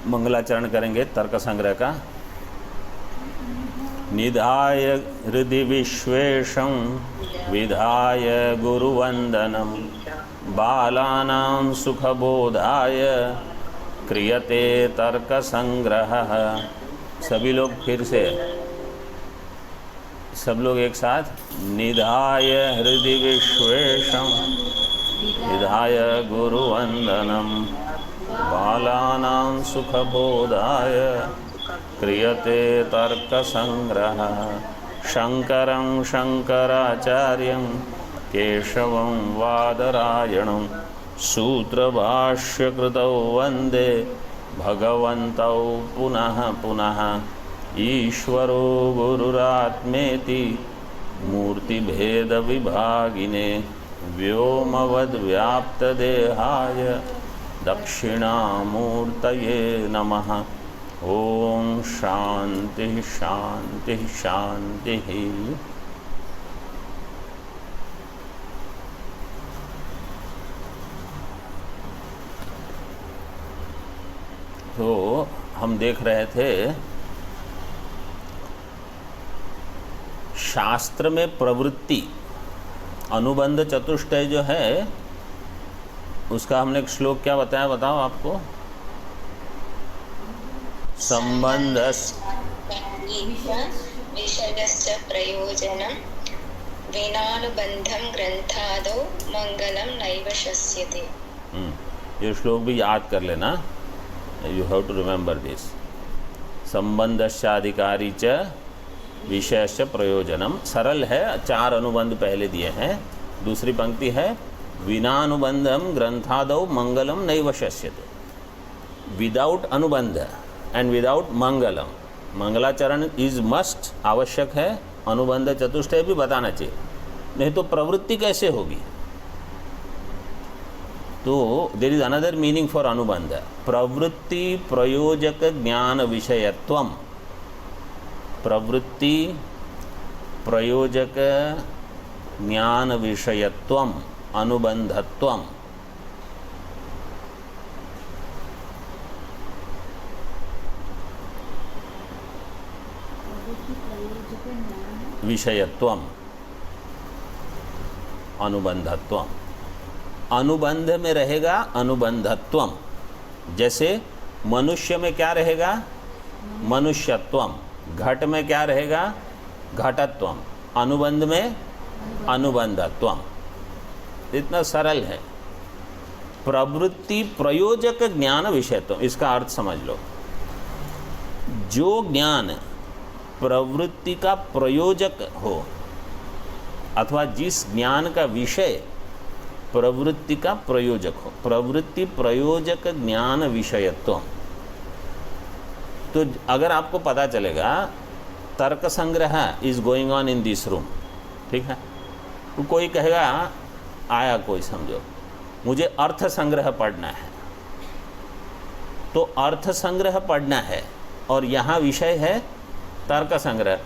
मंगलाचरण करेंगे तर्क संग्रह का। निधाय हृदि विश्वेशं विधाय गुरुवंदनम बालानां सुखबोधाय क्रियते तर्क संग्रह। सभी लोग फिर से, सब लोग एक साथ। निधाय हृदि विश्वेशं विधाय गुरुवंदनम बालानां सुखबोधाय क्रियते तर्क संग्रह। शंकरं शंकराचार्यं केशवं वादरायणं सूत्रभाष्यकृतौ वंदे भगवन्तौ पुनः पुनः। ईश्वरो गुरुरात्मेति मूर्तिभेद विभागिने व्योमवद्व्याप्तदेहाय दक्षिणामूर्तये नमः। ओम शांति शांति शांति। तो हम देख रहे थे शास्त्र में प्रवृत्ति अनुबंध चतुष्टय जो है उसका हमने एक श्लोक क्या बताया, बताओ आपको। संबंध विषयस्य प्रयोजनं विनानुबंधं ग्रंथादौ मंगलम नैव शस्यते। ये श्लोक भी याद कर लेना, you have to remember this. संबंधस्याधिकारी च विषयस्य प्रयोजनम, सरल है, 4 अनुबंध पहले दिए हैं। दूसरी पंक्ति है विनानुबंधम ग्रंथादौ मंगलम नैव शस्यते। विदाउट अनुबंध एंड विदाउट मंगलम, मंगलाचरण इज मस्ट, आवश्यक है। अनुबंध चतुष्टय भी बताना चाहिए, नहीं तो प्रवृत्ति कैसे होगी। तो there is another meaning for anubandh, प्रवृत्ति प्रयोजक ज्ञान विषयत्वम। प्रवृत्ति प्रयोजक ज्ञान विषयत्वम अनुबंधत्वम। विषयत्वम अनुबंधत्वम। अनुबंध में रहेगा अनुबंधत्वम। जैसे मनुष्य में क्या रहेगा, मनुष्यत्वम। घट में क्या रहेगा, घटत्वम। अनुबंध में अनुबंधत्वम। इतना सरल है। प्रवृत्ति प्रयोजक ज्ञान विषयत्वम, इसका अर्थ समझ लो। जो ज्ञान प्रवृत्ति का प्रयोजक हो अथवा जिस ज्ञान का विषय प्रवृत्ति का प्रयोजक हो, प्रवृत्ति प्रयोजक ज्ञान विषयत्व। तो अगर आपको पता चलेगा तर्क संग्रह is going on in this room, ठीक है, तो कोई कहेगा, आया कोई समझो मुझे अर्थ संग्रह पढ़ना है, तो अर्थ संग्रह पढ़ना है और यहाँ विषय है तर्क संग्रह,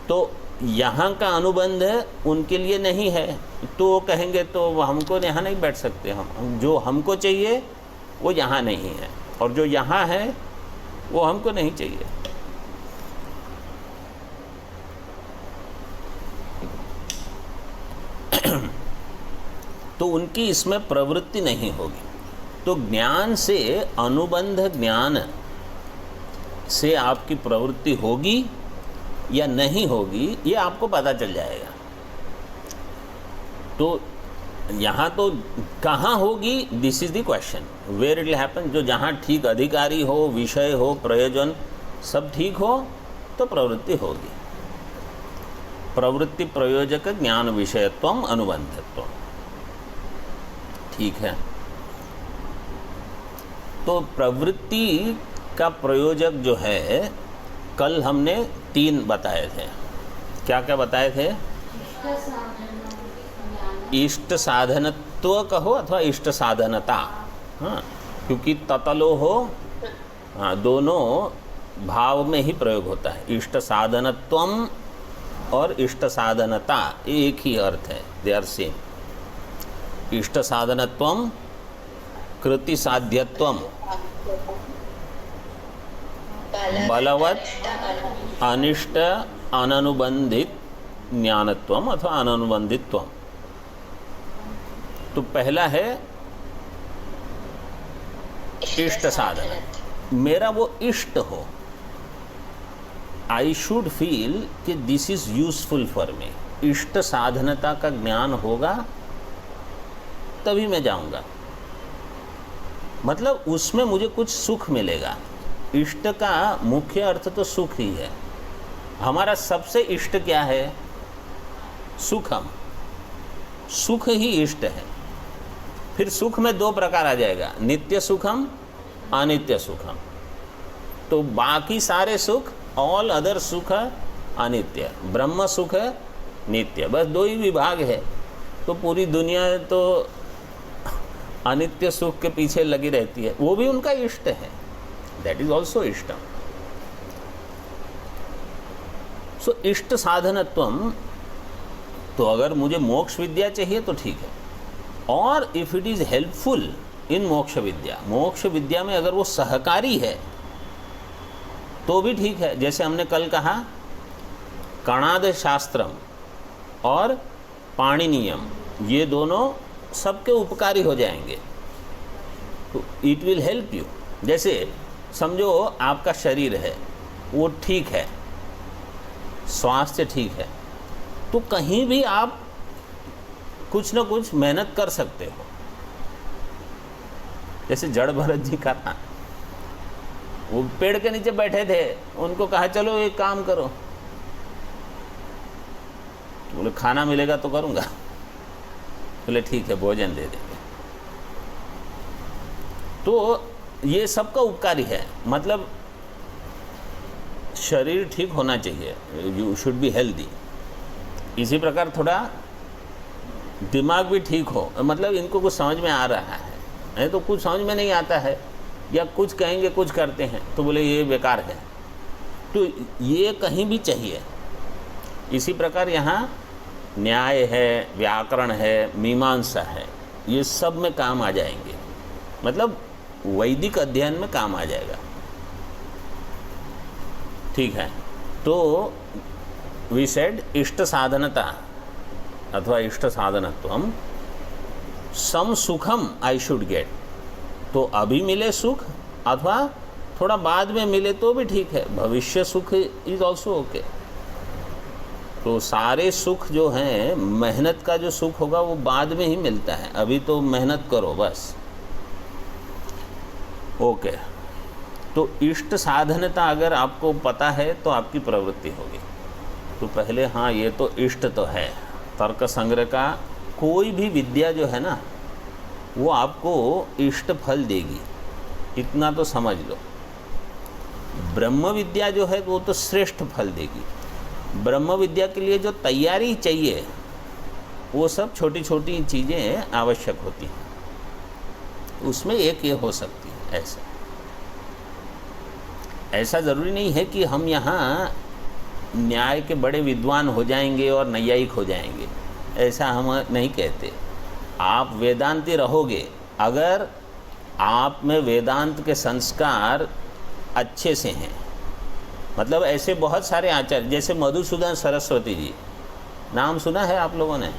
तो यहाँ का अनुबंध उनके लिए नहीं है, तो वो कहेंगे तो हमको यहाँ नहीं बैठ सकते, हम जो हमको चाहिए वो यहाँ नहीं है और जो यहाँ है वो हमको नहीं चाहिए। तो उनकी इसमें प्रवृत्ति नहीं होगी। तो ज्ञान से, अनुबंध ज्ञान से आपकी प्रवृत्ति होगी या नहीं होगी ये आपको पता चल जाएगा। तो यहाँ तो कहाँ होगी, this is the question, where it will happen. जो जहाँ ठीक अधिकारी हो, विषय हो, प्रयोजन सब ठीक हो तो प्रवृत्ति होगी। प्रवृत्ति प्रयोजक ज्ञान विषयत्वम अनुबंधत्वम, ठीक है। तो प्रवृत्ति का प्रयोजक जो है कल हमने 3 बताए थे। क्या क्या बताए थे? इष्ट साधनत्व कहो अथवा इष्ट साधनता, हाँ, क्योंकि ततलो हो, हाँ, दोनों भाव में ही प्रयोग होता है। इष्ट साधनत्वम और इष्ट साधनता एक ही अर्थ है, दे आर सेम। इष्ट साधनत्वम कृति साध्यत्वम, बलवत् अनिष्ट अननुबंधित ज्ञानत्वम अथवा अननुबंधित्वम। तो पहला है इष्ट साधन, मेरा वो इष्ट हो, आई शुड फील कि this is useful for me. इष्ट साधनता का ज्ञान होगा तभी मैं जाऊंगा, मतलब उसमें मुझे कुछ सुख मिलेगा। इष्ट का मुख्य अर्थ तो सुख ही है। हमारा सबसे इष्ट क्या है? सुखम, सुख ही इष्ट है। फिर सुख में दो प्रकार आ जाएगा, नित्य सुखम, अनित्य सुखम। तो बाकी सारे सुख, ऑल अदर सुख अनित्य, ब्रह्म सुख नित्य, बस दो ही विभाग है। तो पूरी दुनिया तो अनित्य सुख के पीछे लगी रहती है, वो भी उनका इष्ट है, दैट इज ऑल्सो इष्टम। सो इष्ट साधनत्वम। तो अगर मुझे मोक्ष विद्या चाहिए तो ठीक है, और if it is helpful in मोक्ष विद्या, मोक्ष विद्या में अगर वो सहकारी है तो भी ठीक है। जैसे हमने कल कहा, कणाद शास्त्रम और पाणिनीयम, ये दोनों सबके उपकारी हो जाएंगे, तो इट विल हेल्प यू। जैसे समझो आपका शरीर है वो ठीक है, स्वास्थ्य ठीक है, तो कहीं भी आप कुछ न कुछ मेहनत कर सकते हो। जैसे जड़ भरत जी का था, वो पेड़ के नीचे बैठे थे, उनको कहा चलो एक काम करो, तो बोले खाना मिलेगा तो करूँगा। बोले ठीक है, भोजन दे देंगे। तो ये सबका उपकारी है, मतलब शरीर ठीक होना चाहिए, यू शुड बी हेल्दी। इसी प्रकार थोड़ा दिमाग भी ठीक हो, मतलब इनको कुछ समझ में आ रहा है, नहीं तो कुछ समझ में नहीं आता है, या कुछ कहेंगे कुछ करते हैं तो बोले ये बेकार है। तो ये कहीं भी चाहिए। इसी प्रकार यहाँ न्याय है, व्याकरण है, मीमांसा है, ये सब में काम आ जाएंगे, मतलब वैदिक अध्ययन में काम आ जाएगा। ठीक है, तो वी सेड इष्ट साधनता अथवा इष्ट साधनत्वम। सम सुखम आई शुड गेट, तो अभी मिले सुख अथवा थोड़ा बाद में मिले तो भी ठीक है, भविष्य सुख इज ऑल्सो ओके। तो सारे सुख जो हैं, मेहनत का जो सुख होगा वो बाद में ही मिलता है, अभी तो मेहनत करो बस। ओके, तो इष्ट साधनता अगर आपको पता है तो आपकी प्रवृत्ति होगी। तो पहले हाँ, ये तो इष्ट तो है। तर्क संग्रह का कोई भी विद्या जो है ना, वो आपको इष्ट फल देगी, इतना तो समझ लो। ब्रह्म विद्या जो है वो तो श्रेष्ठ फल देगी। ब्रह्म विद्या के लिए जो तैयारी चाहिए वो सब छोटी छोटी चीज़ें आवश्यक होती हैं, उसमें एक ये हो सकती है। ऐसा ज़रूरी नहीं है कि हम यहाँ न्याय के बड़े विद्वान हो जाएंगे और नैयायिक हो जाएंगे, ऐसा हम नहीं कहते। आप वेदांती रहोगे अगर आप में वेदांत के संस्कार अच्छे से हैं। मतलब ऐसे बहुत सारे आचार्य, जैसे मधुसूदन सरस्वती जी, नाम सुना है आप लोगों ने?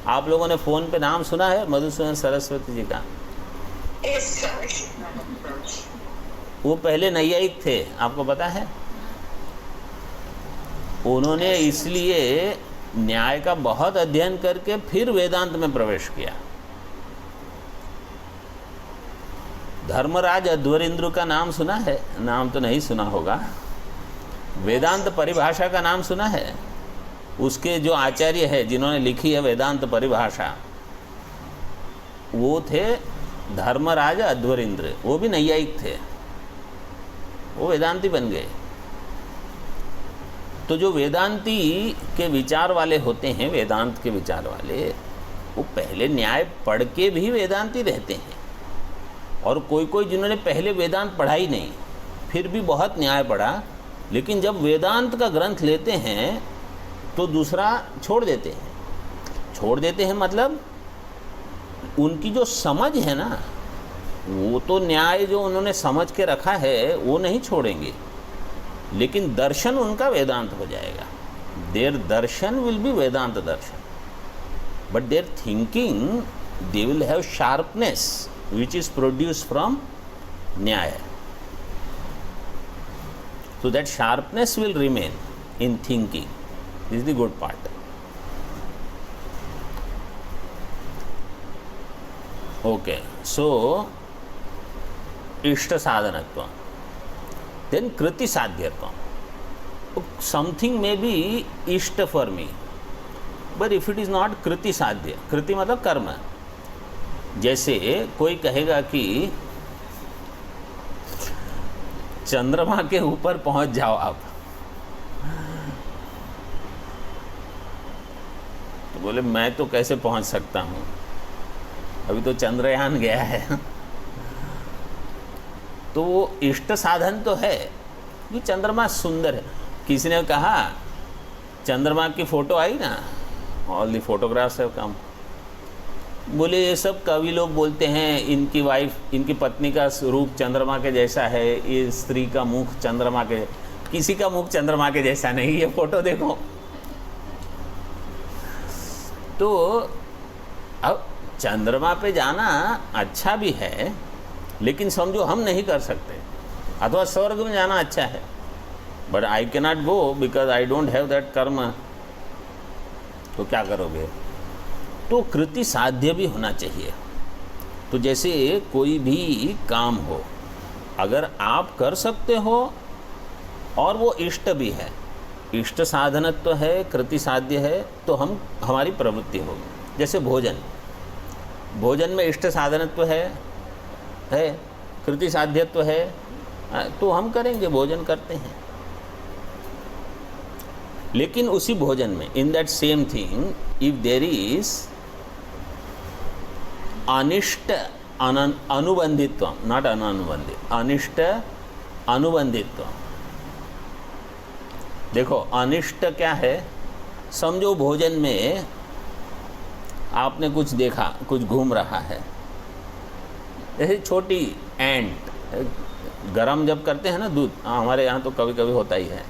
आप लोगों ने फ़ोन पे नाम सुना है मधुसूदन सरस्वती जी का? वो पहले नैयायिक थे, आपको पता है? उन्होंने इसलिए न्याय का बहुत अध्ययन करके फिर वेदांत में प्रवेश किया। धर्मराज अध्वरेंद्र का नाम सुना है? नाम तो नहीं सुना होगा। वेदांत परिभाषा का नाम सुना है? उसके जो आचार्य है जिन्होंने लिखी है वेदांत परिभाषा, वो थे धर्मराज अध्वरेंद्र। वो भी नैयायिक थे, वो वेदांती बन गए। तो जो वेदांती के विचार वाले होते हैं, वेदांत के विचार वाले, वो पहले न्याय पढ़ के भी वेदांती रहते हैं। और कोई कोई जिन्होंने पहले वेदांत पढ़ा ही नहीं, फिर भी बहुत न्याय पढ़ा, लेकिन जब वेदांत का ग्रंथ लेते हैं तो दूसरा छोड़ देते हैं। छोड़ देते हैं मतलब उनकी जो समझ है ना, वो तो न्याय जो उन्होंने समझ के रखा है वो नहीं छोड़ेंगे, लेकिन दर्शन उनका वेदांत हो जाएगा. Their darshan will be Vedanta darshan, but their thinking they will have sharpness which is produced from Nyaya. So that sharpness will remain in thinking. This is the good part. Okay, so ishta sadhanatva. Then kriti sadhyatva. Something may be ishta for me, but if it is not kriti sadhya, kriti मतलब कर्म. जैसे कोई कहेगा कि चंद्रमा के ऊपर पहुंच जाओ आप, तो बोले मैं तो कैसे पहुंच सकता हूं, अभी तो चंद्रयान गया है. तो वो इष्ट साधन तो है कि चंद्रमा सुंदर है. किसी ने कहा चंद्रमा की फोटो आई ना, all the photographs have come. बोले ये सब कवि लोग बोलते हैं इनकी वाइफ, इनकी पत्नी का रूप चंद्रमा के जैसा है, ये स्त्री का मुख चंद्रमा के, किसी का मुख चंद्रमा के जैसा नहीं, ये फोटो देखो. तो अब चंद्रमा पे जाना अच्छा भी है, लेकिन समझो हम नहीं कर सकते. अथवा स्वर्ग में जाना अच्छा है, but I can not go because I don't have that कर्म. तो क्या करोगे? तो कृति साध्य भी होना चाहिए. तो जैसे कोई भी काम हो, अगर आप कर सकते हो और वो इष्ट भी है, इष्ट साधनत्व है, कृति साध्य है, तो हमारी प्रवृत्ति होगी. जैसे भोजन में इष्ट साधनत्व है, कृति साध्यत्व है, तो हम करेंगे, भोजन करते हैं. लेकिन उसी भोजन में, in that same thing, if there is anishta anubandhitva, not अनुबंधित, अनिष्ट अनुबंधित्व. देखो अनिष्ट क्या है? समझो भोजन में आपने कुछ देखा, कुछ घूम रहा है, जैसे छोटी एंट, गरम जब करते हैं ना दूध, हमारे यहाँ तो कभी कभी होता ही है,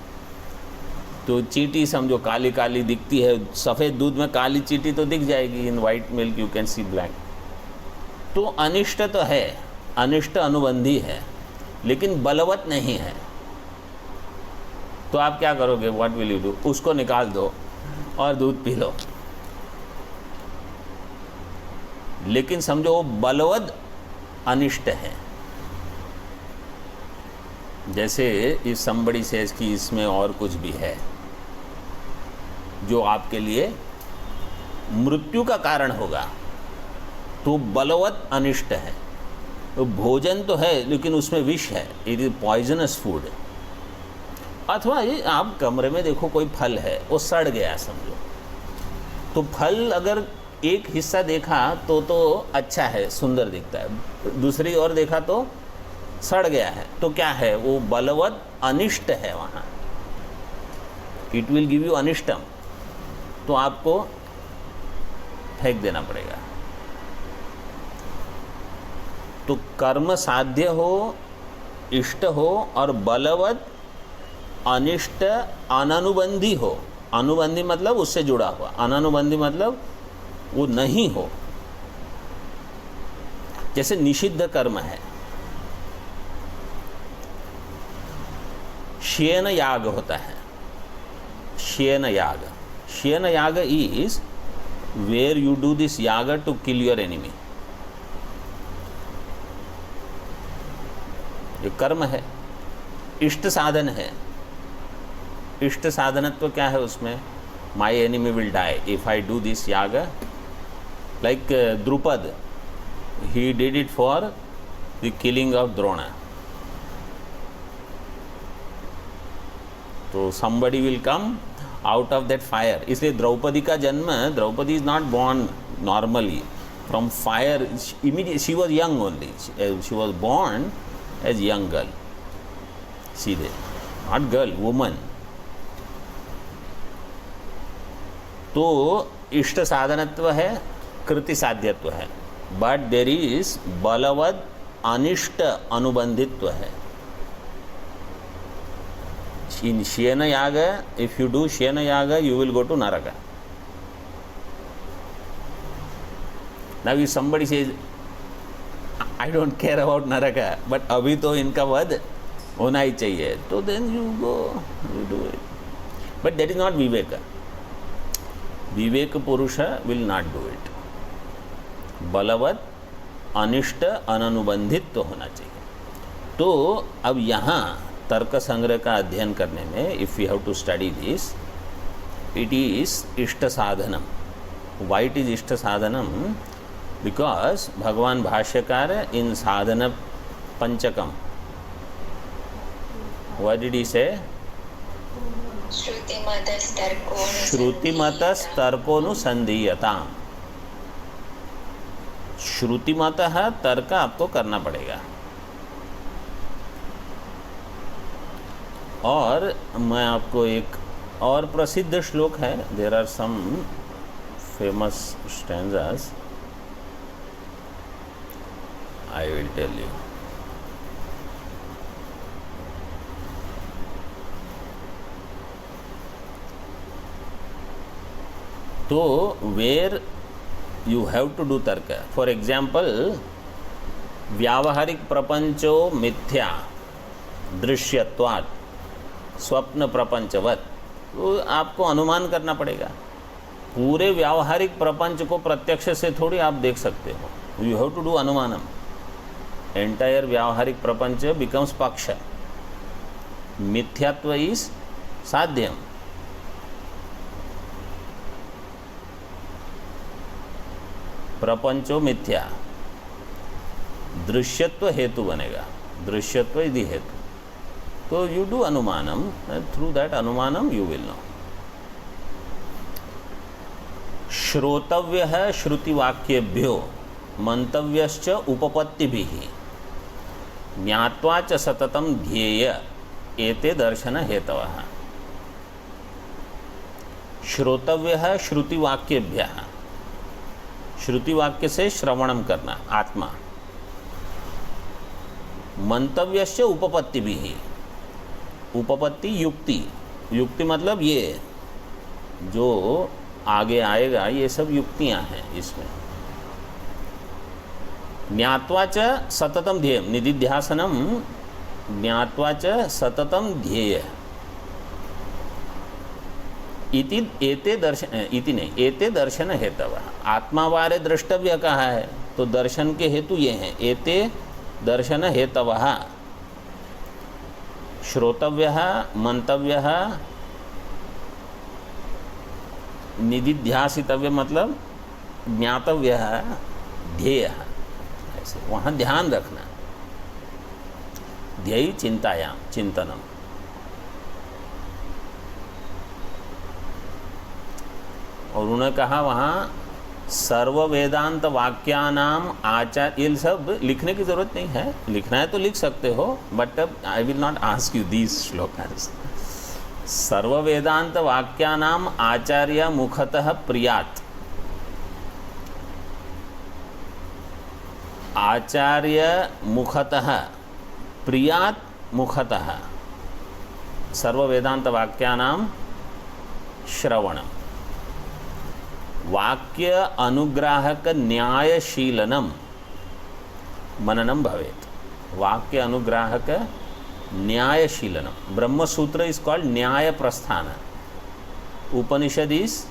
तो चींटी समझो काली काली दिखती है. सफ़ेद दूध में काली चींटी तो दिख जाएगी, in white milk you can see black. तो अनिष्ट तो है, अनिष्ट अनुबंधी है, लेकिन बलवत नहीं है. तो आप क्या करोगे? What will you do? उसको निकाल दो और दूध पी लो. लेकिन समझो वो बलवत अनिष्ट है. जैसे इस somebody says कि इसमें और कुछ भी है जो आपके लिए मृत्यु का कारण होगा, तो बलवत अनिष्ट है. तो भोजन तो है लेकिन उसमें विष है, इट इज पॉइजनस फूड. अथवा ये आप कमरे में देखो कोई फल है, वो सड़ गया समझो, तो फल अगर एक हिस्सा देखा तो अच्छा है, सुंदर दिखता है, दूसरी ओर देखा तो सड़ गया है, तो क्या है? वो बलवत अनिष्ट है वहाँ. इट विल गिव यू अनिष्टम, तो आपको फेंक देना पड़ेगा. तो कर्म साध्य हो, इष्ट हो और बलवत अनिष्ट अनानुबंधी हो. अनुबंधी मतलब उससे जुड़ा हुआ, अनानुबंधी मतलब वो नहीं हो. जैसे निषिद्ध कर्म है, शयन याग होता है. शयन याग, शयन याग is where you do this याग टू किल योर एनिमी. ये कर्म है, इष्ट साधन है. इष्ट साधनत्व क्या है उसमें? My enemy will die if I do this याग. Like Drupada, he did it for the killing of Drona. तो somebody will come out of that fire. इसलिए द्रौपदी का जन्म, Draupadi is not born normally from fire. Immediately she was young only. She was born as young girl. सीधे, not girl, woman. तो इष्ट साधनत्व है, कृति साध्यत्व है, but there is Balwad अनिष्ट अनुबंधित्व है. in Shyena Yaga, if you do Shyena Yaga, you will go to Naraka. Now if somebody says, I don't care about Naraka, but अभी तो इनका वध होना ही चाहिए, तो then you go, you do it. But that is not Viveka. Viveka Purusha will not do it. बलवत अनिष्ट अननुबंधित तो होना चाहिए. तो अब यहाँ तर्क संग्रह का अध्ययन करने में, if you have to study this, it is इष्ट साधनम. वाई इट इज़ इष्ट साधनम? बिकॉज भगवान भाष्यकार इन साधन पंचकम, व्हाट डिड ही से? श्रुतिमतस्तर्कोनुसंधीयता. श्रुतिमतः तर्क आपको करना पड़ेगा. और मैं आपको एक और प्रसिद्ध श्लोक है, there are some famous stanzas, I will tell you. तो where you have to do tarka. For example, व्यावहारिक प्रपंचो मिथ्या दृश्यत्वात् स्वप्न प्रपंचवत. तो आपको अनुमान करना पड़ेगा. पूरे व्यावहारिक प्रपंच को प्रत्यक्ष से थोड़ी आप देख सकते हो. यू हैव टू डू अनुमानम. एंटायर व्यावहारिक प्रपंच बिकम्स पक्ष. मिथ्यात्व इज साध्यम. प्रपंचो मिथ्या, दृश्यत्व हेतु बनेगा. दृश्यत्व इति हेतु. तो यू डू अनुमानम, थ्रू दैट अनुमानम यू विल नो. श्रोतव्य है श्रुतिवाक्येभ्यो मंतव्यश्च उपपत्तिभिः ज्ञात्वा च सततम ध्येय एते दर्शन हेतवः. श्रोतव्य है श्रुतिवाक्येभ्यः, श्रुति वाक्य से श्रवणम करना आत्मा. मंतव्यश्च उपपत्ति भी ही. उपपत्ति युक्ति. युक्ति मतलब ये जो आगे आएगा, ये सब युक्तियां हैं इसमें. ज्ञात्वा च सततम ध्येय, निदिध्यासनम ज्ञात्वा च सततम ध्येय. इति एते दर्शन, इति नहीं, एते दर्शन हेतव. आत्मावारे द्रष्टव्य कहा है, तो दर्शन के हेतु ये हैं. एते दर्शन हेतव. श्रोतव्य, मंतव्य, निदिध्यासितव्य मतलब ज्ञातव्य, ध्येय. ऐसे वहाँ ध्यान रखना. ध्येय चिंतायाम, चिंतनम. और उन्होंने कहा वहाँ सर्व वेदांत वाक्यानाम आचार. ये सब लिखने की ज़रूरत नहीं है, लिखना है तो लिख सकते हो, but I will not ask you these श्लोकास. सर्व वेदांत वाक्यानाम आचार्य मुखतः प्रियात. आचार्य मुखतः प्रियात मुखतः सर्व वेदांत वाक्यानाम श्रवणम. वाक्य अनुग्राहक न्यायशीलनम मननम भवेत. वाक्य अनुग्राहक न्यायशीलनम. ब्रह्मसूत्र इज कॉल्ड न्याय प्रस्थान. उपनिषद इज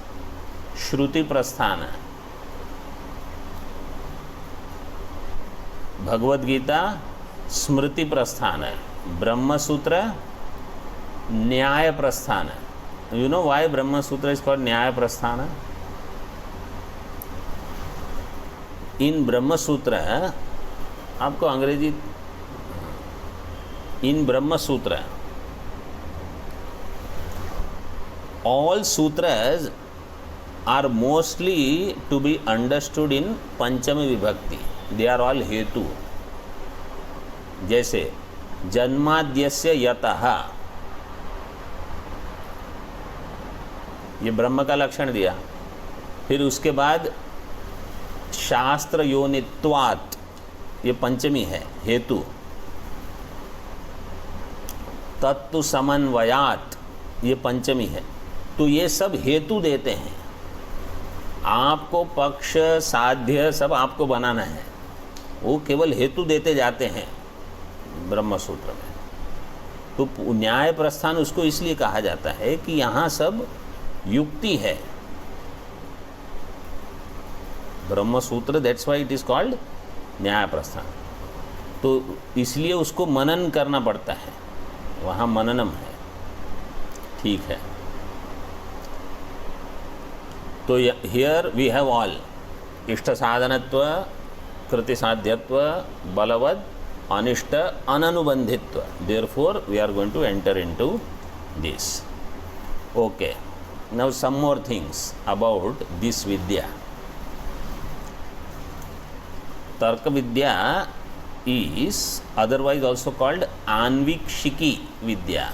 श्रुति प्रस्थान. भगवद गीता स्मृति प्रस्थान. ब्रह्मसूत्र न्याय प्रस्थान. You know why Brahmasutra is called न्याय प्रस्थान? इन ब्रह्मसूत्र, आपको अंग्रेजी, इन ब्रह्मसूत्र ऑल सूत्रस are mostly to be understood in पंचमी विभक्ति. दे आर ऑल हेतु. जैसे जन्माद्यस्य यतः, ये ब्रह्म का लक्षण दिया. फिर उसके बाद शास्त्र योनित्वात्, ये पंचमी है हेतु. तत्तु समन्वयात, ये पंचमी है। तो ये सब हेतु देते हैं आपको, पक्ष साध्य सब आपको बनाना है, वो केवल हेतु देते जाते हैं ब्रह्म सूत्र में। तो न्याय प्रस्थान उसको इसलिए कहा जाता है कि यहाँ सब युक्ति है। ब्रह्म सूत्र, that's why it is called न्याय प्रस्थान। तो इसलिए उसको मनन करना पड़ता है, वहाँ मननम है। ठीक है, तो हियर वी हैव ऑल इष्ट साधनत्व, कृति साध्यत्व, बलवद, अनिष्ट, अननुबंधित्व। Therefore we are going to enter into this. Okay, now some more things about this विद्या। तर्क विद्या is otherwise also called आन्वीक्षिकी विद्या।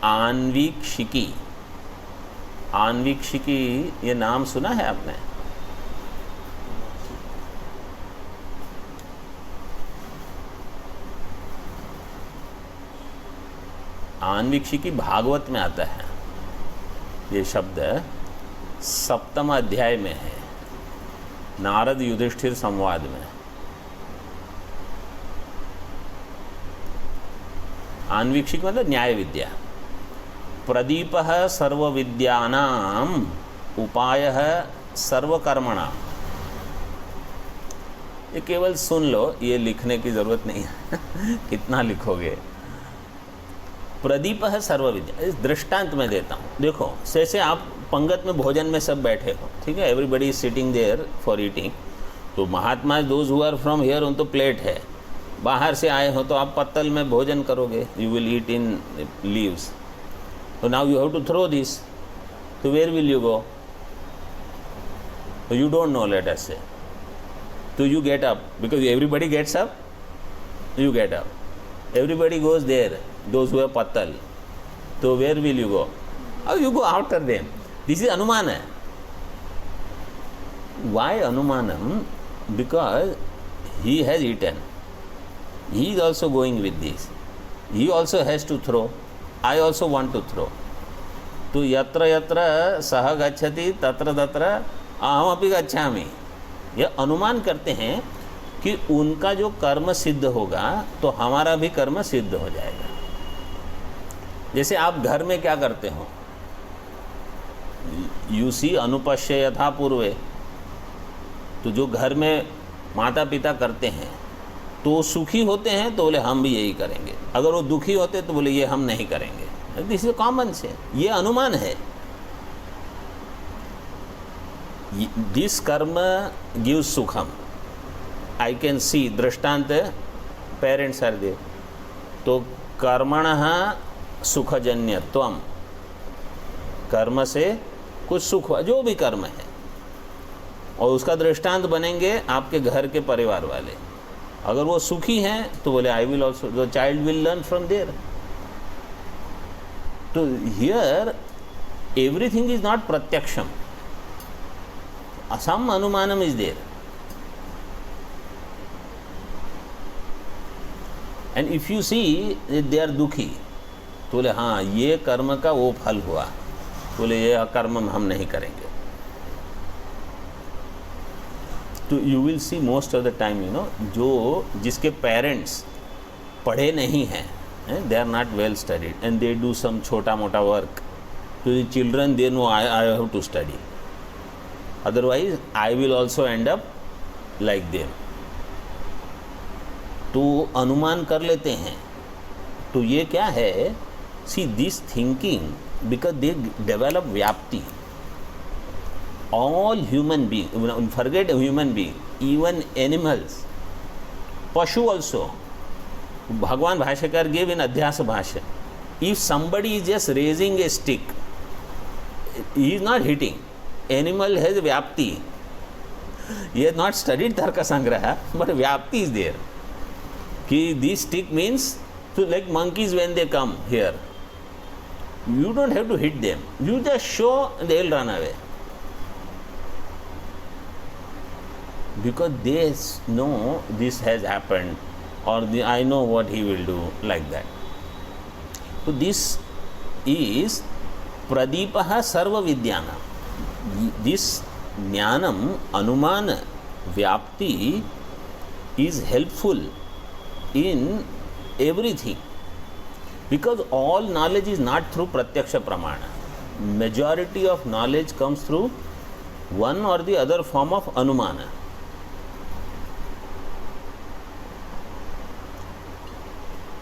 आन्वीक्षिकी, आन्वीक्षिकी ये नाम सुना है आपने? आन्वीक्षिकी भागवत में आता है ये शब्द, 7वें अध्याय में है, नारद युधिष्ठिर संवाद में। आन्वीक्षिक मतलब न्याय विद्या। प्रदीपः सर्वविद्यानां उपायः सर्वकर्मणां। ये केवल सुन लो, ये लिखने की ज़रूरत नहीं है कितना लिखोगे। प्रदीपः सर्वविद्या, इस दृष्टांत में देता हूँ। देखो, जैसे आप पंगत में भोजन में सब बैठे हो, ठीक है, everybody is sitting there for eating. तो महात्मा those who are from here, उन तो प्लेट है, बाहर से आए हो तो आप पत्तल में भोजन करोगे, you will eat in leaves. तो now you have to throw this, तो वेयर विल यू गो? तो you don't know, let us say. तो you get up, because everybody gets up, you get up, everybody goes there, those who have पत्तल। तो where will you go? You go after them. This is अनुमान है। Why अनुमानम? Because he has eaten, he is also going with this, he also has to throw, I also want to throw. तो यत्र यत्र सह गच्छति तत्र तत्र अहमपि गच्छामि। यह अनुमान करते हैं कि उनका जो कर्म सिद्ध होगा तो हमारा भी कर्म सिद्ध हो जाएगा। जैसे आप घर में क्या करते हो, यू सी अनुपश्य यथा पूर्वे। तो जो घर में माता पिता करते हैं तो सुखी होते हैं तो बोले हम भी यही करेंगे, अगर वो दुखी होते तो बोले ये हम नहीं करेंगे। दिस इज कॉमन से, ये अनुमान है। दिस कर्म गिव्स सुखम, आई कैन सी, दृष्टांत पेरेंट्स आर देयर। तो कर्मणः सुखजन्यत्वम, कर्म से कुछ सुख हुआ, जो भी कर्म है, और उसका दृष्टांत बनेंगे आपके घर के परिवार वाले। अगर वो सुखी हैं तो बोले I will also, the child will learn from there. तो हियर एवरीथिंग इज नॉट प्रत्यक्षम, असम अनुमानम is there. And if you see they are दुखी, तो बोले हाँ ये कर्म का वो फल हुआ, बोले ये कर्म हम नहीं करेंगे। तो you will see most of the time, you know, जो जिसके पेरेंट्स पढ़े नहीं हैं, they are not well studied and they do some छोटा मोटा वर्क, तो the children they know I have to study, otherwise I will also end up like them. तो अनुमान कर लेते हैं। तो ये क्या है, see this thinking, because they develop व्याप्ति। All human beings, forget a human being, even animals, Pashu also. Bhagwan Bhashyakar gave in Adhyasa Bhashya. If somebody is just raising a stick, he is not hitting. Animal has Vyapti. He has not studied Tarka Sangraha, but Vyapti is there. Ki this stick means, so like monkeys when they come here, you don't have to hit them. You just show and they will run away. Because they know this has happened, or I know what he will do, like that. तो this is प्रदीपः serve विद्यानां. This ज्ञानम अनुमान व्याप्ति is helpful in everything, because all knowledge is not through pratyaksha pramana. Majority of knowledge comes through one or the other form of anumana.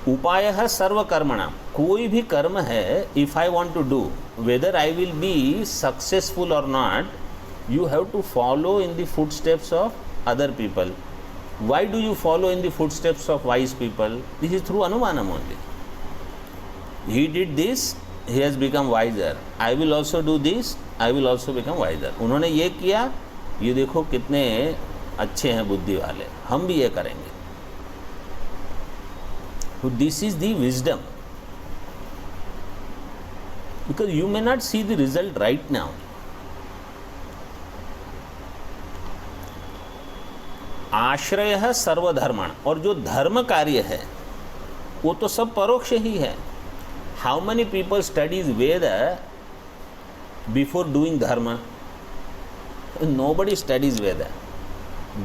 उपायः सर्व कर्मणाम. कोई भी कर्म है, if I want to do, whether I will be successful or not, you have to follow in the footsteps of other people. Why do you follow in the footsteps of wise people? This is through anumanam only. He did this, he has become wiser. I will also do this, I will also become wiser. उन्होंने ये किया, ये देखो कितने अच्छे हैं बुद्धि वाले, हम भी ये करेंगे. So this is the wisdom, because you may not see the result right now. आश्रय सर्वधर्मण, और जो धर्म कार्य है वो तो सब परोक्ष ही है. How many people studies Veda before doing dharma? Nobody studies Veda.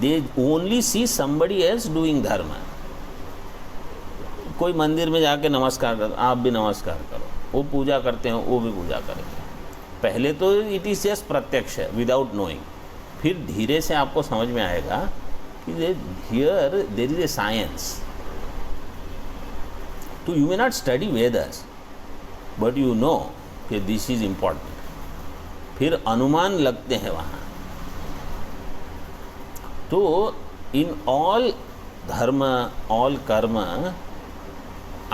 They only see somebody else doing dharma. कोई मंदिर में जाके नमस्कार कर, आप भी नमस्कार करो, वो पूजा करते हैं, वो भी पूजा करेंगे. पहले तो इट इज़ जस्ट प्रत्यक्ष, विदाउट नोइंग. फिर धीरे से आपको समझ में आएगा कि here there is a science. तो you may not study Vedas, but you know कि दिस इज इम्पॉर्टेंट. फिर अनुमान लगते हैं वहाँ. तो इन ऑल धर्म, ऑल कर्म,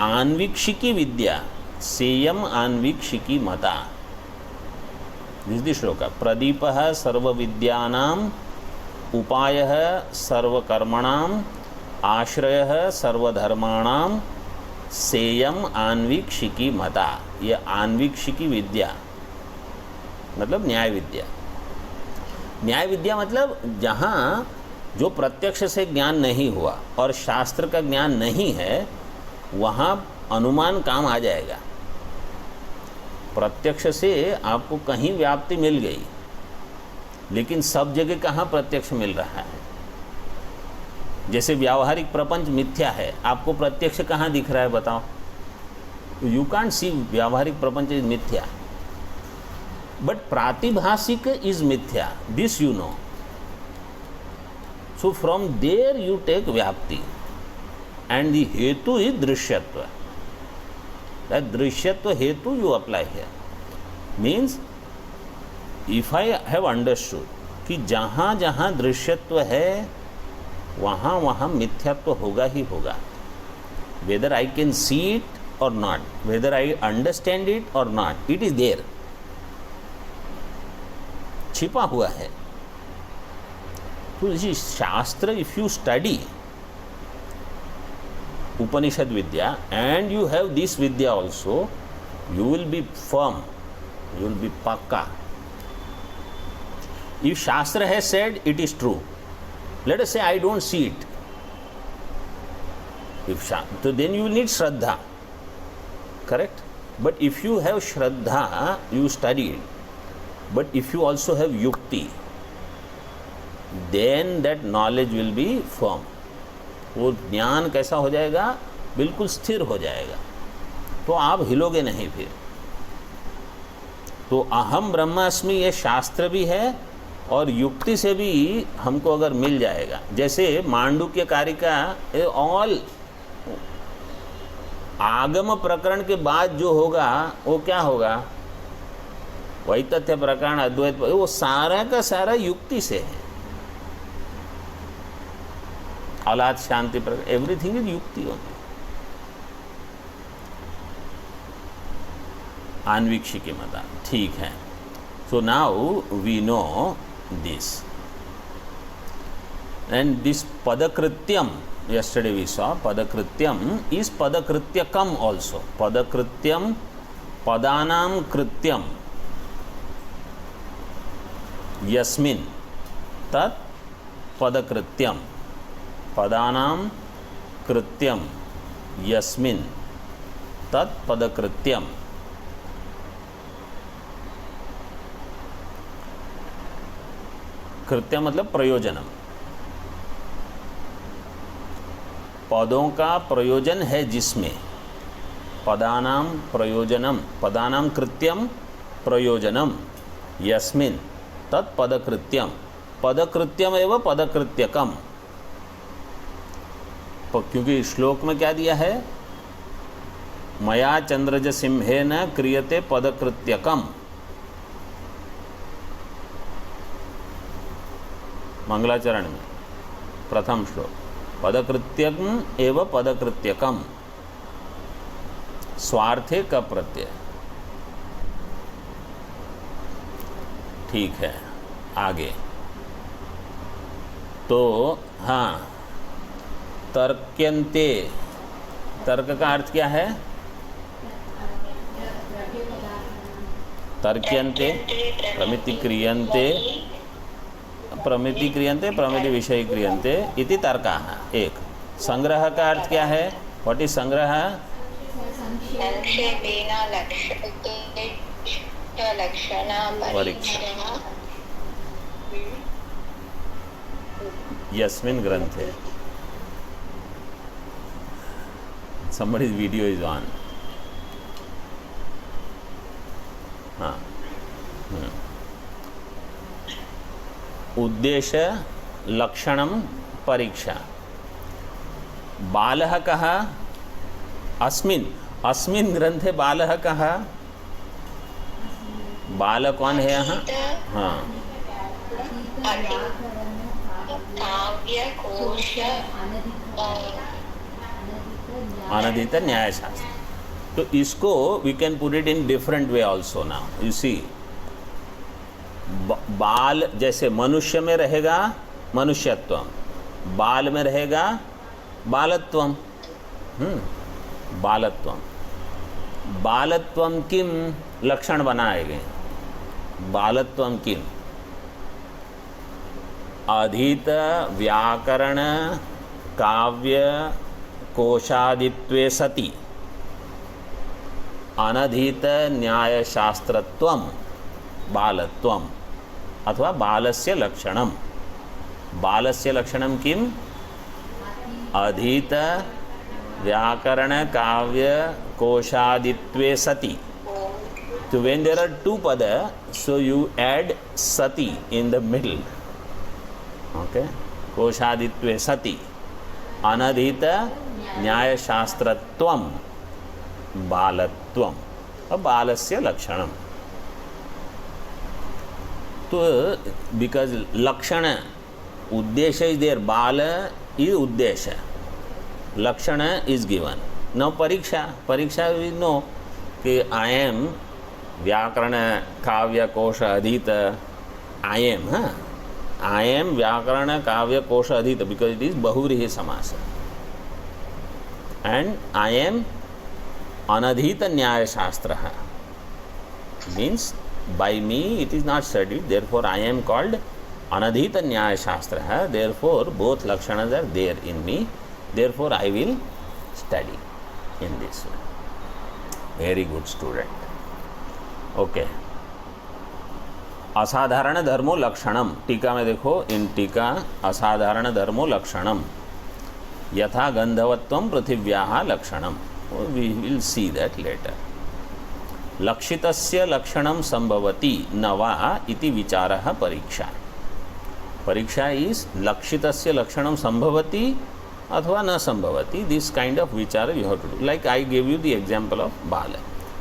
आन्वीक्षिकी विद्या सेयम आन्वीक्षिकी मता. दिस द श्लोक. प्रदीपः सर्वविद्यानाम्, उपायः सर्वकर्मणाम्, आश्रयः सर्वधर्माणाम्, सेयम आन्वीक्षिकी मता. ये आन्वीक्षिकी विद्या मतलब न्याय विद्या. न्याय विद्या मतलब जहाँ जो प्रत्यक्ष से ज्ञान नहीं हुआ और शास्त्र का ज्ञान नहीं है, वहाँ अनुमान काम आ जाएगा. प्रत्यक्ष से आपको कहीं व्याप्ति मिल गई, लेकिन सब जगह कहाँ प्रत्यक्ष मिल रहा है? जैसे व्यावहारिक प्रपंच मिथ्या है, आपको प्रत्यक्ष कहाँ दिख रहा है बताओ? यू कांट सी व्यावहारिक प्रपंच इज मिथ्या, बट प्रातिभाषिक इज मिथ्या. This you know. So from there you take व्याप्ति, and the hetu is drishyatva. That drishyatva hetu you apply here. Means if I have understood कि जहाँ जहाँ दृश्यत्व है वहाँ वहाँ मिथ्यात्व होगा ही होगा. Whether I can see it or not, whether I understand it or not, it is there. छिपा हुआ है. तो इसी शास्त्र if you study Upanishad Vidya and you have this Vidya also, you will be firm, you will be pakka. If Shastra has said it is true, let us say I don't see it. So then you will need Shraddha, correct? But if you have Shraddha, you study it. But if you also have Yukti, then that knowledge will be firm. वो ज्ञान कैसा हो जाएगा? बिल्कुल स्थिर हो जाएगा. तो आप हिलोगे नहीं फिर. तो अहम ब्रह्मास्मि ये शास्त्र भी है और युक्ति से भी हमको अगर मिल जाएगा. जैसे मांडुक्य कारिका, ऑल आगम प्रकरण के बाद जो होगा वो क्या होगा? वही तथ्य प्रकरण, अद्वैत, वो सारा का सारा युक्ति से है. औलाद शांति प्रकरण, एवरीथिंग इज युक्ति ओनली. आन्वीक्षिकी मता. ठीक है. So now we know this. And this पदकृत्यम, yesterday we saw padakrityam is padakrityakam also. Padakrityam, padanam krityam yasmin tat padakrityam. Padanam krityam yasmin तत्पदकृत्यम। कृत्य मतलब प्रयोजनम, पदों का प्रयोजन है जिसमें, पदानाम प्रयोजनम, पदानाम कृत्यम प्रयोजनम यस्मिन् तत्पदकृत्यम, पदकृत्यम एवं पदकृत्यकम। क्योंकि श्लोक में क्या दिया है, मया चंद्रज सिंहेन क्रियते पदकृत्यकम, मंगलाचरण में प्रथम श्लोक, पदकृत्यम एवं पदकृत्यकम, स्वार्थे का प्रत्यय। ठीक है, आगे तो हाँ, तर्क्यन्ते, तर्क का अर्थ क्या है? तर्क्यन्ते प्रमिति क्रियन्ते, प्रमिति क्रियन्ते, प्रमिति विषय क्रियन्ते इति तर्कः। एक संग्रह का अर्थ क्या है? व्हाट इज संग्रह? संक्षेपेण लक्षण परीक्षा यस्मिन् ग्रंथे। somebody's video is on. हाँ, उद्देश्य लक्षणम परीक्षा। बालः कः? अस्मिन्, अस्मिन् ग्रंथे बालः कः? बाल कौन है यहाँ? हाँ, काव्य कोश अनधित न्यायशास्त्र। तो इसको we can put it in different way also now. You see, बाल जैसे मनुष्य में रहेगा मनुष्यत्वम, बाल में रहेगा बालत्वम। बालत्वम, बालत्वम किम लक्षण बनाएंगे? बालत्वम किम? अधीत व्याकरण काव्य कोशादित्वे सति अनधीत न्यायशास्त्रत्वम बालत्वम अथवा बालस्य लक्षणम। बालस्य लक्षणम किम? अधीत व्याकरण काव्य कोशादित्वे सति। So when there are two pada, so you add sati in the middle. Okay, कोशादित्वे सति अनधीत न्यायशास्त्रत्वम बालत्वम और बालस्य लक्षणम। तो बिकॉज लक्षण उद्देश्य इज देयर, बाल इज उद्देश्य, लक्षण इज गिवन। नो परीक्षा, परीक्षा वी नो कि आई एम व्याकरण काव्य कोश अधीत, आई एम, हाँ, आई एम व्याकरण काव्य कोश अधीत बिकॉज इट इज बहुव्रीहि समास, एंड आई एम अनधीत न्यायशास्त्र means by me it is not studied, therefore I am called anadhita nyaya shastra, therefore both lakshanas are there in me, therefore I will study in this way. Very good student. Okay, असाधारण धर्मो लक्षणम, टीका में देखो, इन टीका असाधारण धर्मो लक्षणम यथा गंधवत्वम पृथिव्याः लक्षणम, we will see that later. लक्षितस्य लक्षणं संभवति न वा इति विचारः परीक्षा। परीक्षा इज लक्षितस्य लक्षणं संभवति अथवा न संभवति, दिस काइंड ऑफ विचार you have to do. Like I give you the example of बाल।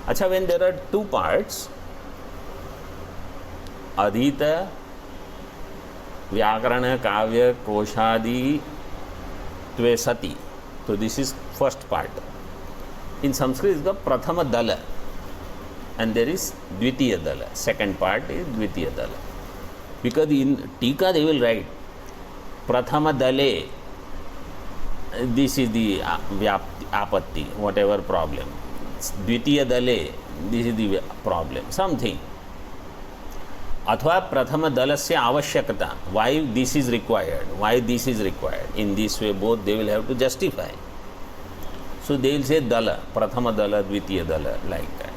अच्छा, when there are two parts, अधीत व्याकरण काव्य कोशादि त्वे सति, तो this is first part. In Sanskrit इसका प्रथम दल, and there is dvitiya dala, second part is dvitiya dala, because in tika they will write prathama dale, this is the apatti, whatever problem, dvitiya dale, this is the problem, something, अथवा प्रथम दलस्य आवश्यकता, why this is required, why this is required, in this way both they will have to justify. So they will say dala, prathama dala, dvitiya dala, like that.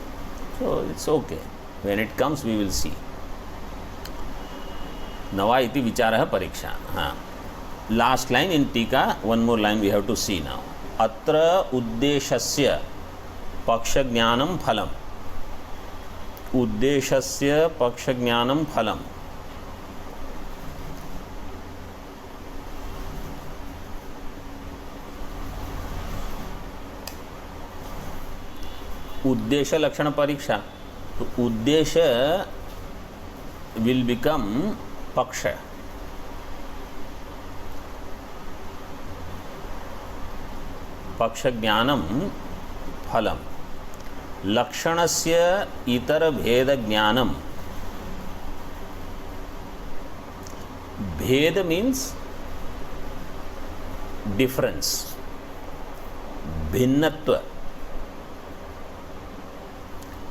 So it's okay. When it comes, we will see. Nava iti vichara pariksha. Last line in tika, one more line we have to see now. Atra uddeshasya paksha jnanam phalam. Uddeshasya paksha jnanam phalam. उद्देश्य लक्षण परीक्षा, तो उद्देश्य will become पक्ष. पक्ष ज्ञानम फलम. लक्षणस्य इतर भेद ज्ञानम. भेद मीन्स डिफरेंस, भिन्नत्व.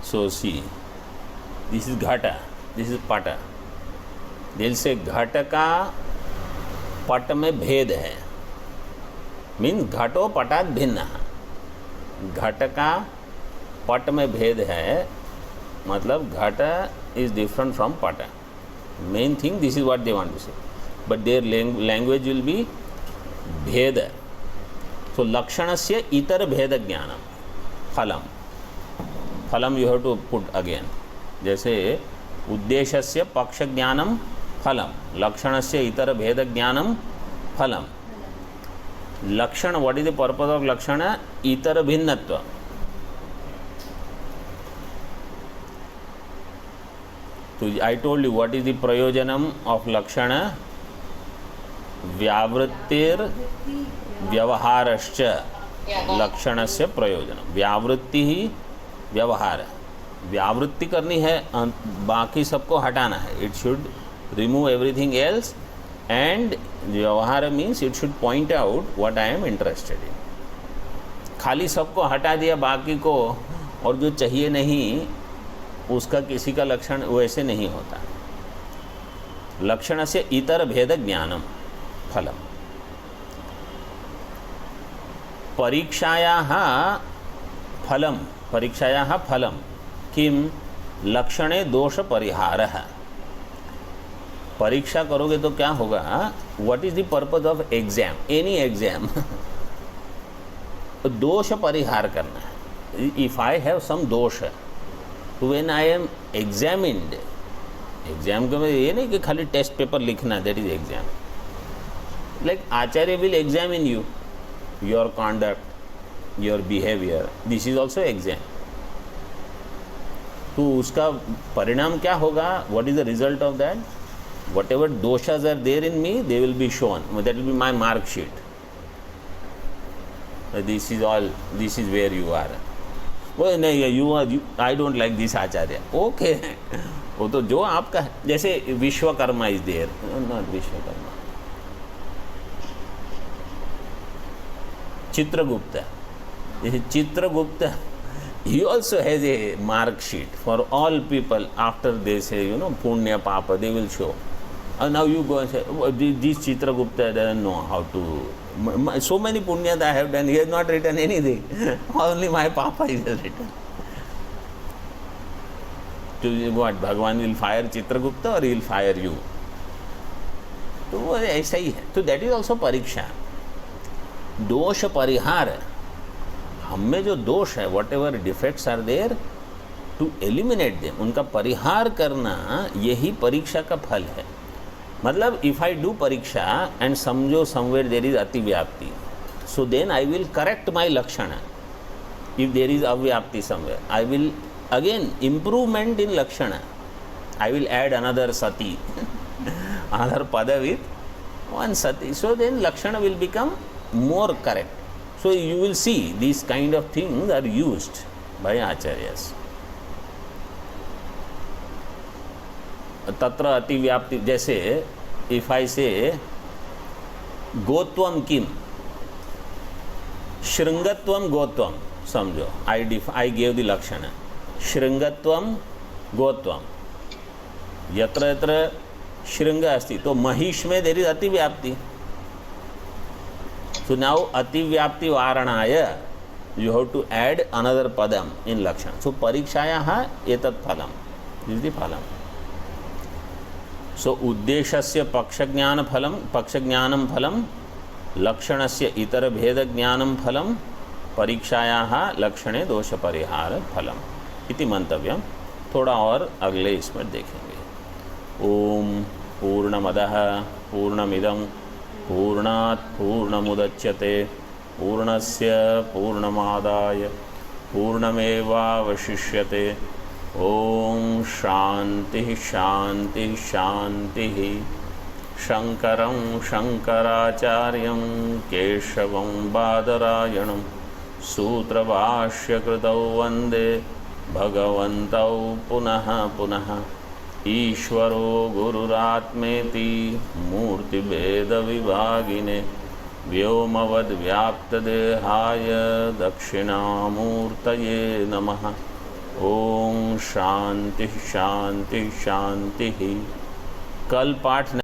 So see, this is घट, this is पट. दिल से घट का पट में भेद है, मीन्स घटो पटात भिन्न. घट का पट में भेद है, मतलब घट इज डिफरेंट फ्रॉम पट. Main thing this is what they want to say, but their language will be भेद. सो लक्षणस्य इतर भेद ज्ञानम फलम. फलम you have to put again. जैसे उद्देश्यस्य पक्ष ज्ञानम फलम, लक्षणस्य इतर भेद ज्ञानम फलम. लक्षण, what is the purpose of लक्षण? इतर भिन्नत्व. तो I told you what is the प्रयोजनम ऑफ लक्षण. व्यावृत्तिर व्यवहारश्च लक्षणस्य प्रयोजनम. व्यावृत्ति ही व्यवहार. व्यावृत्ति करनी है, बाकी सबको हटाना है. It should remove everything else, and व्यवहार means it should point out what I am interested in. खाली सबको हटा दिया बाकी को, और जो चाहिए नहीं उसका किसी का लक्षण वैसे नहीं होता. लक्षण से इतर भेद ज्ञानम फलम. परीक्षायाः फलम. परीक्षायाः फलम किम? लक्षणे दोष परिहारः. परीक्षा करोगे तो क्या होगा? What is the purpose of exam? Any exam दोष परिहार करना है. इफ आई हैव सम दोष, तो when I am examined, exam के में ये नहीं कि खाली टेस्ट पेपर लिखना, that is exam. Like Acharya will examine you, your conduct, your behaviour, this is also exam. तो उसका परिणाम क्या होगा? What is the result of that? whatever doshas are there in me, they will be shown. That will be my mark sheet. This is all, this is where you are. वो नहीं, you are, I don't like this Acharya. Okay. वो तो जो आपका है. जैसे Vishwakarma is there, not Vishwakarma, Chitragupta. जैसे Chitragupta, he also has a mark sheet for all people. After they say, you know, punya papa, they will show. And now you go and say, oh, this Chitragupta doesn't know how to. So many punyas I have done, he has not written anything. Only my papa is written. So what, Bhagwan will fire Chitragupta or he will fire you? तो वो ऐसा ही है. तो that is also परीक्षा. दोष परिहार. हम में जो दोष है, whatever defects are there, to eliminate them, उनका परिहार करना, यही परीक्षा का फल है. मतलब इफ आई डू परीक्षा एंड समझो समवेयर देयर इज अतिव्याप्ति, so then I will correct my लक्षण. इफ देयर इज अव्याप्ति somewhere, I will again improvement in लक्षण. आई विल ऐड अनदर सती, अनदर पद विथ वन सती. सो देन लक्षण will become more correct. So you will see these kind of things are used by acharyas. तत्र अतिव्याप्ति. जैसे if I say गोत्वम किम, श्रृंगत्वम गोत्वम, समझो I gave the लक्षण. श्रृंगत्वम गोत्वम, यत्र यत्र श्रृंग अस्ति, तो महिष में देयर इज अतिव्याप्ति. So now अतिव्याप्ति वारणाय you have to add another padam in lakshana. So parikshayah etat phalam. This is the phalam. So uddeshasya pakshajnana phalam, pakshajnanam phalam, lakshanasya itara bheda jnanam phalam, परीक्षायाः लक्षणे दोष परिहार फलम इति मंतव्यम. थोड़ा और अगले इसमें देखेंगे. ओम पूर्णमदः पूर्णमिदं पूर्णात् पूर्णमुदच्यते पूर्णस्य पूर्णमादाय पूर्णमेवावशिष्यते. ओम शांति शांति शांतिः. शंकरं शंकराचार्यं केशवं बादरायणं सूत्रभाष्यकृतौ वन्दे भगवन्तौ पुनः पुनः. ईश्वरो गुरुरात्मेति मूर्तिभेदविभागिने व्योमवद्व्याप्तदेहाय दक्षिणामूर्तये नमः. ओम शांति शांति शांति. कल पाठ